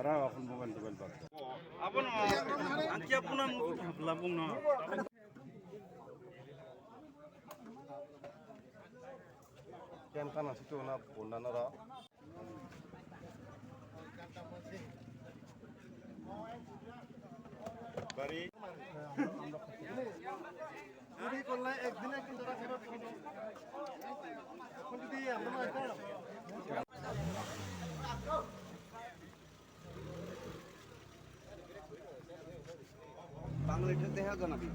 Para akong bukan tebal bak. Apa no? Angki apa no? Labung no. Kian kana situ na punda na ra. Bari. চুরি করলে একদিনে কিন্তু টাকা ফেরত পাবো। এখন যদি আমরা না এটা বাংলাদেশে দেখা জানাবি।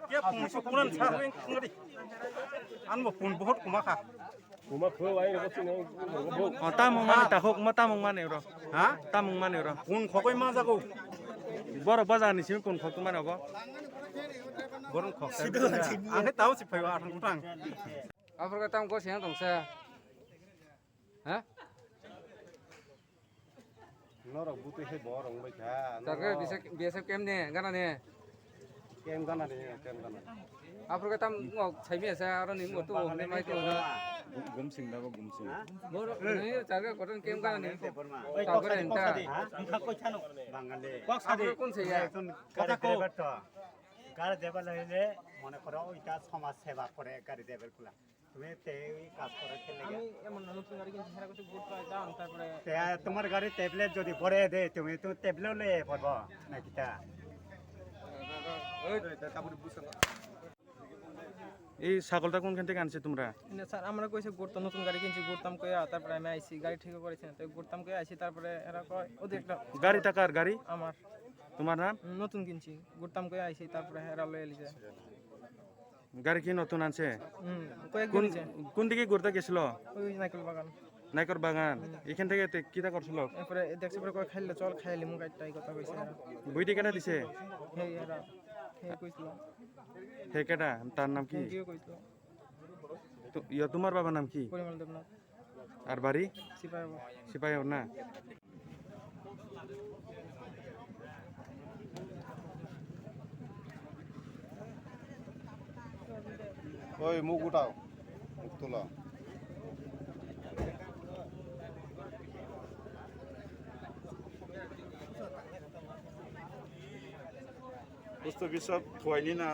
Kia pun sepunan sah yang ngeri. An mau pun bohot kumaka. Kuma khoi wai ko sine ko tamung mane tahok ma tamung mane ro Ha? tamung mane ro Pun khokoi ma jago. boro bazar ni sim kun khok mane ba Borong khok. Angke tahu sih payu arang utang. Apa kata kau siang dong saya? Hah? nora butu he borong bai kha. Tapi biasa kem nih, karena nih. Kem kana ni, kem kana. Apa kata ngok saya biasa orang nih ngok tuh nih mai tuh na. Gumsing da ba gumsing. Boro nih jaga koran kem karena nih. Tahu kan entah. Bangali Apa pun saya. গাড়ি driver তো গাড়ি দেবার হইলে মনে করো ওইটা সমাজ সেবা করে গাড়ি ড্রাইভার গুলা তুমি কাজ করে তোমার গাড়ি ট্যাবলেট যদি ভরে দে তুমি তো ট্যাবলেট লয়ে পড়বো নাকি তা এই ছাগলটা কোনখান থেকে আনছে তোমরা স্যার আমরা কইছে ঘুরতাম নতুন গাড়ি কিনছি ঘুরতাম কইয়া তারপরে আমি আইছি গাড়ি ঠিক করেছেন তো ঘুরতাম কইয়া আইছি তারপরে এরা কয় ওদের একটা গাড়িটা কার গাড়ি আমার তোমার নাম নতুন কিনছি ঘুরতাম কইয়া আইছি তারপরে এরা লয়ে লিছে গাড়ি কি নতুন আনছে কয়েক কোন কিনছে কোন দিকে ঘুরতে গেছিল ওই নাইকল বাগান নাইকর বাগান এখান থেকে কিটা করছিল তারপরে দেখছি পরে কয় খাইলে চল খাইলি মু গাড়িটাই কথা কইছে এরা বইটি কেটা দিছে হেই এরা হে কইছিল হে কেটা তার নাম কি কিও কইছিল তোমার বাবার নাম কি পরিমল দেবনাথ আর বাড়ি সিপাই সিপাহী না ওই মুখ উঠাও মুখ তোলা Pusto bisa tuaini na.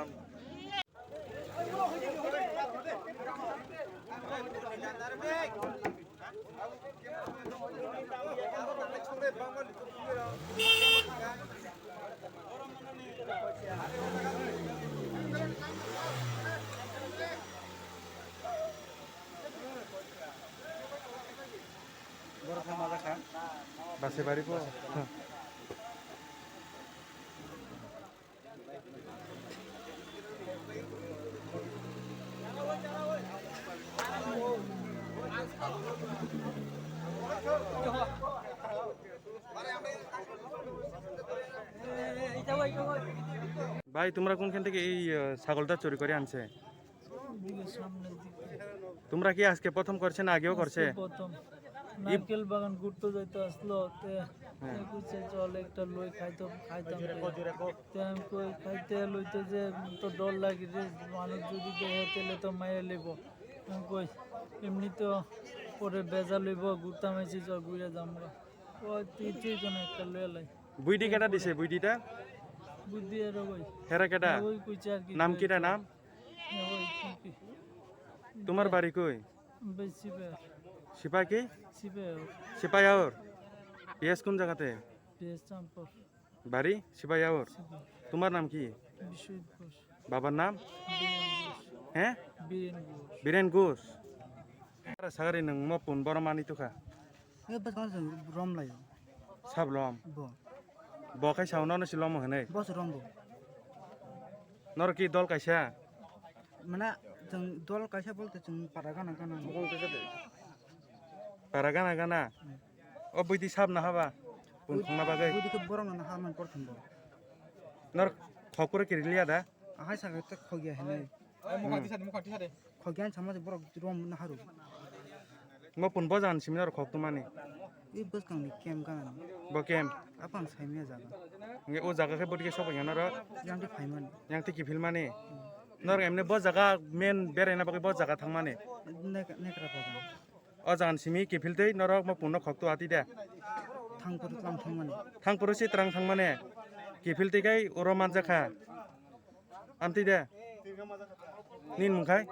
বাসে বাড়ি পো ভাই তোমরা কোনখান থেকে এই ছাগলটা চুরি করে আনছে তোমরা কি আজকে প্রথম করছে না আগেও করছে প্রথম নারকেল বাগান ঘুরতে যাইতে আসলো কইছে চল একটা লই খাইতাম আমি কই খাইতে লইতে যে তো ডর লাগে রে মানুষ যদি দেখে তেলে তো মাইরে লইব আমি কই এমনি তো পরে বেজা লইব ঘুরতাম আইছি চল ঘুরে যামরা ওই তুই কোন একটা লই লাই বুইডি কেটা দিছে বুইডিটা বুদ্ধি আর ওই হেরা কেটা ওই কইছে আর কি নাম কিটা নাম ওই কি তোমার বাড়ি কই বেশি সিপাই কি সিপে সিপাই আওর পিএস কোন জায়গাতে পিএস চাম্পর বাড়ি সিপাই আওর তোমার নাম কি বিশ্বজিৎ ঘোষ বাবার নাম বীরেন ঘোষ হ্যাঁ বীরেন ঘোষ বীরেন ঘোষ সাগারি নং মপুন বড় মানি তুখা এই বাস কোন রম লাই সাবলম ব বখাই সাউনানো সিলম হনে বস রম ব নর কি দল কাইসা মানে जों दल कायसा बोलते जों पारा गाना गाना para gana gana o buidi sab na haba pun khna bagai बुदिखौ बरं ना हामान परथम ब nor khokure kiriliya da आहाय सागे त खगिया हेले खगियान समाज बरं रम ना हारु mo pun bo jan simna khok tu mani ই বস কাং কেম কাং bo kem আপন সাইমিয়া জাগা nge o jaga ke bodike sobo yana ro yang di phaiman yang ti ki filmani nor emne bo jaga main berena bagi bo jaga thangmani nekra pagan o jan simi ki filtei norok mo punno khok tu ati de thangpur tlang thangman thang purusi terang thangmane ki filtei kai oro manjakha amti de nin mungkai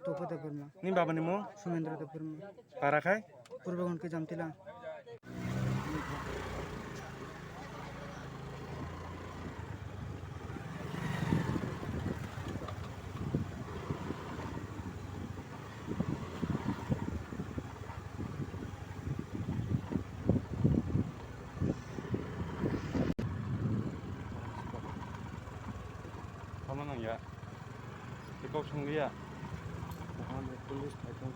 topoda perma nin babani mo sumendra da perma para khai purbagon ke jamtila kamanang ya ikok sunglia ane pulis thaitung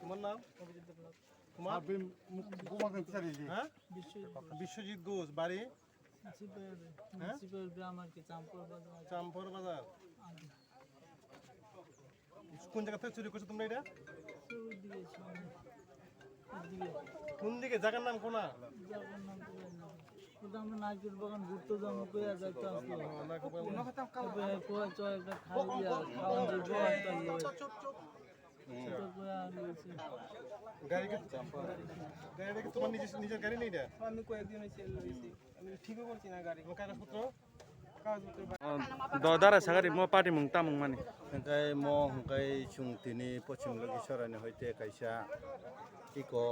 তোমার নাম তোমার হ্যাঁ বিশ্বজিৎ ঘোষ বাড়ি আমার কি চাম্পর বাজার চাম্পর বাজার কোন জায়গা থেকে চুরি করছো তোমরা এটা কোন দিকে জায়গার নাম কোনা আমরা নারকেল বাগান ঘুরতে যাবো কইয়া যাইতে আসলো একটা খাওয়ান গাড়িটা কি তোমার নিজের গাড়ি নেই এটা আমি কয়েকদিন হইছে লইছি আমি ঠিকও করছি না গাড়ি কাগজপত্র do dara sagari mo party mung tamung mani hingkai mo hingkai chung tini pochim logi sorani hoite kaisa iko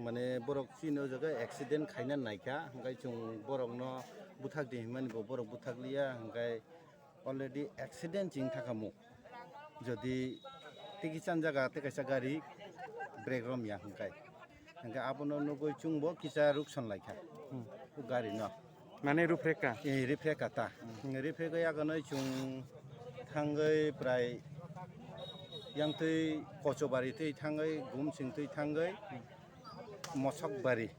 mane borok chino jaga accident khaina naika hingkai chung borok no buthak di himani bo borok buthak liya hingkai already accident jing thakamu jodi tiki chan jaga te kaisa gari brake rom ya hingkai abono nugoi chung bo kisa rukson laika gari no mane rupreka refreka ta refreka ya ganai chung thangai prai yang tei kochobari tei thangai gumsing tei thangai mosok bari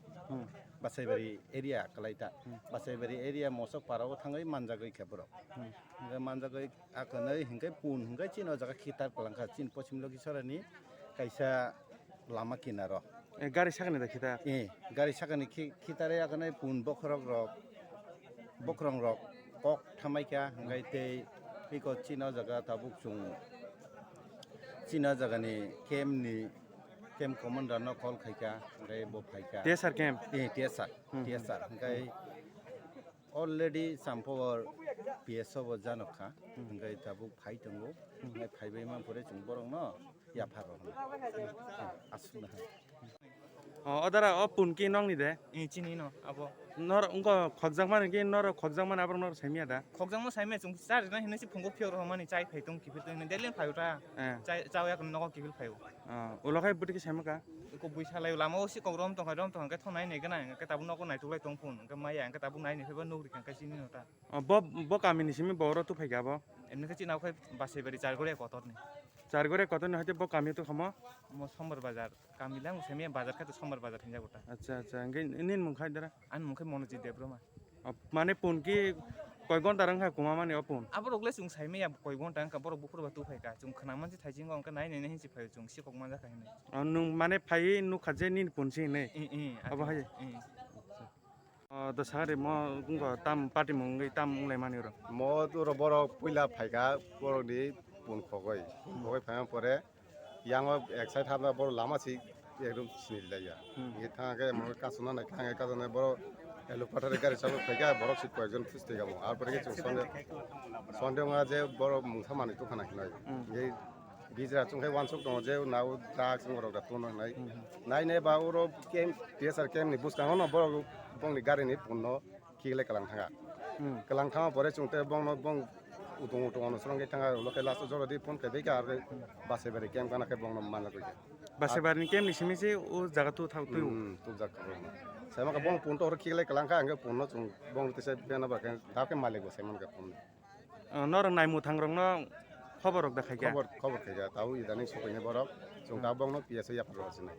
basaibari area kalaita basaibari area mosok parao thangai manjagai khebro manjagai akanai hingkai pun hingkai chino jaga khitar palangka chin pochim logi sorani kaisa lama kinaro gari sakane da kita gari sakani khitare akanai pun bokrong rok kok thamaika hingkai tei piko chino jaga tabuk chung chino jaga ni kem commander no call khaika hingkai bo phaika tsr kem tsr hingkai already sampor pso bo janokha hingkai tabuk phai tongo hingkai phaibai man pore chung borong no ya pharo asuna odara o pun ki nong ni de chini no abo nor unko khokjang man ki nor khokjang man abrong nor saimia da khokjang mo saime chung sar na hinasi phungko phior romani chai phaitung kifil to delen phaiuta chai chaw yak no kifil phaiu ulokai buti saimaka ko buisalai lamo si kongrom tong ka thonai nei gana ka tabu no ko nai tulai tong phun ka maya ka tabu nai nei pheba nugri ka sini nota bo kamini simi boro tu phaiga bo emne ka chinaw khai basebari chargore kotor ni chargore kotor ni hoite bo kami tu khamo mo sombar bazar kamila mo semia bazar ka to sombar bazar hinja gota acha ngai nin mung khai dara an mungkai monoji debroma mane pun ki koi gon tarang kha kuma mane opun abo rogle chung saime ya koi gon tang ka borok bufur ba tu phaika chung khana man ji thaijing ong ka nai nei hin si phai chung si kok man ja khai nei nung mane phai nu khaje nin pun si nei abo hai the sagari mo gungo tam party mung ngai tam ngai mani ro mo tu ro borok puila phaika borok ni pun khogoi phai pore yang excited habla borok lama si ekdom sinilaya ye thage mo ka suna na khange ka jane borok এলোপাটারে গাড়ি চালক থেকে বরক seat কয়েকজন ফিস্তে গামো আর পরে কিছু সন্দেহ যে বড় মুথা মানে তো খানা নাই এই বিজরা চুংখাই ওয়ানসক দङ যে নাও ড্রাগস বড় তো নাই নাই নে বা ওর কেম টিএসআর কেম নি বুস্তা হন বড় বংনি গাড়ি নি পন্ন কিলে কালাং থাঙা পরে চুংতে বং উদং অনুসরঙ্গে থাঙা লকে লাস্ট জরদি ফোন কে বেকা আর বাসে বারে কেম কানা কে বং মানা কই বাসে বারে কেম নি সিমিছে ও জায়গা তো থাক tu জায়গা saya maka bong punto orang kira kelangka angga punno cung bong tise bena bakan tapi malik bo saya maka punno norang nai mu thangrong no khobor rok da khai ga খবর খাইga tahu idani sokene borok जों दा बावनो PS या फारगासिनो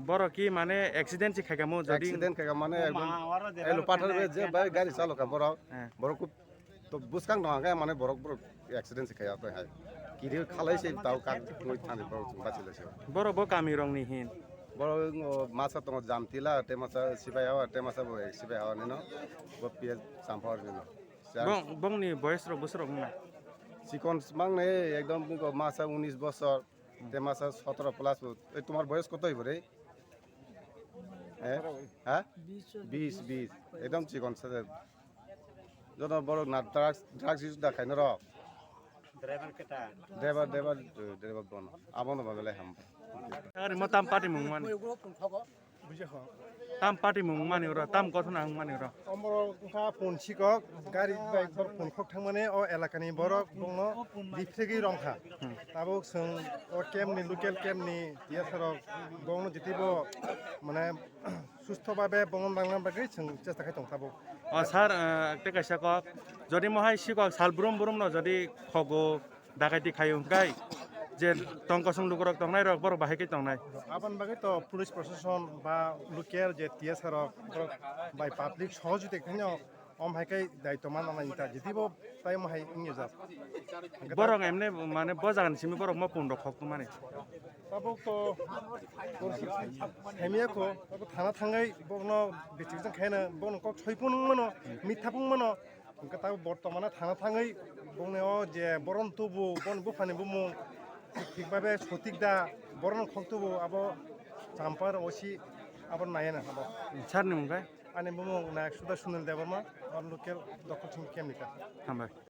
বড় কি মানে accident C খাইগামো যদি accident का माने एकदम मावारो ए लुपाथार बे जे बाय गाड़ी चालक का बरो হ্যাঁ बरो को तो बुसकां दङ का माने बरो बरो एक्सीडेंट से खाया तो हाय किरि खालाय से ताव का मोय थानि बरो बाचिलेसे বড় ব কামি রংনি হিন बरो मासा तो जामतिला ते मासा सिबाय हावा ते मासा सिबाय हावा निनो बो पिएस सामफार निनो বংনি বয়স রক বছর রক না চিকন মাংনে একদম মাসা 19 বছর তে মাসা 17 প্লাস তোমার বয়স কত হইব রে হ্যাঁ 20 একদম চিকন সাথে যত বড় না ড্রাগস ইউজ দা খাইন র ड्राइवर केटा ড্রাইভার বন আবন বাবেলে হাম সাগারে ম তাম পাটি মুং মানে বুঝাখো তাম পাটি মুং মানে র তাম কথনা হুং মানে র अमर उनका फोन सिकक गाड़ी बाइक बर फोन खक थांमाने अ एलाकानि बरक दंनो दिफ्रेगि रंखा ताबो जों अ केमनि लकेल केमनि दियासरक दंनो जितिबो माने सुस्थ भाबे बंगन बांगलां बागै जों चेष्टा खायतं ताबो ও স্যার একটা কাইসা কক যদি মহাই শিকক সাল বুরুম বুরুম ন যদি খগো ডাকাইতি খাইও গাই যে টংকসং লুকরক টংনাই রক বড় বাহাইকে টংনাই आबान बागै तो पुलिस प्रशासन बा लकेल जे दियासरक बाय पाब्लिक सहजुते खायनो अमहायकै दायित्व माननानै ता जितिबो ताय महाय इंगेजा বড় এমনি মানে বজাগান সিমি বড় ম পুন্ড খক মানে ताबोक हेमियाखौ ताबो थाना थाङै बगनो बिथिजों खायनो बगनो कक सयपुन मनो मिथापुं मनो ओंका ताबो बर्तमाना थाना थाङै बगनो जे बरन तुबु बन बुफानि बुमु ठीक भाबे सटिक दा बरन खक्तुबु आबो जाम्पार ओसि आबो नायना आबो স্যার নিমুগাই आने बुमु ना सुदा सुनल देबरमा और लोकेल डक्टर केमनिका हामबाय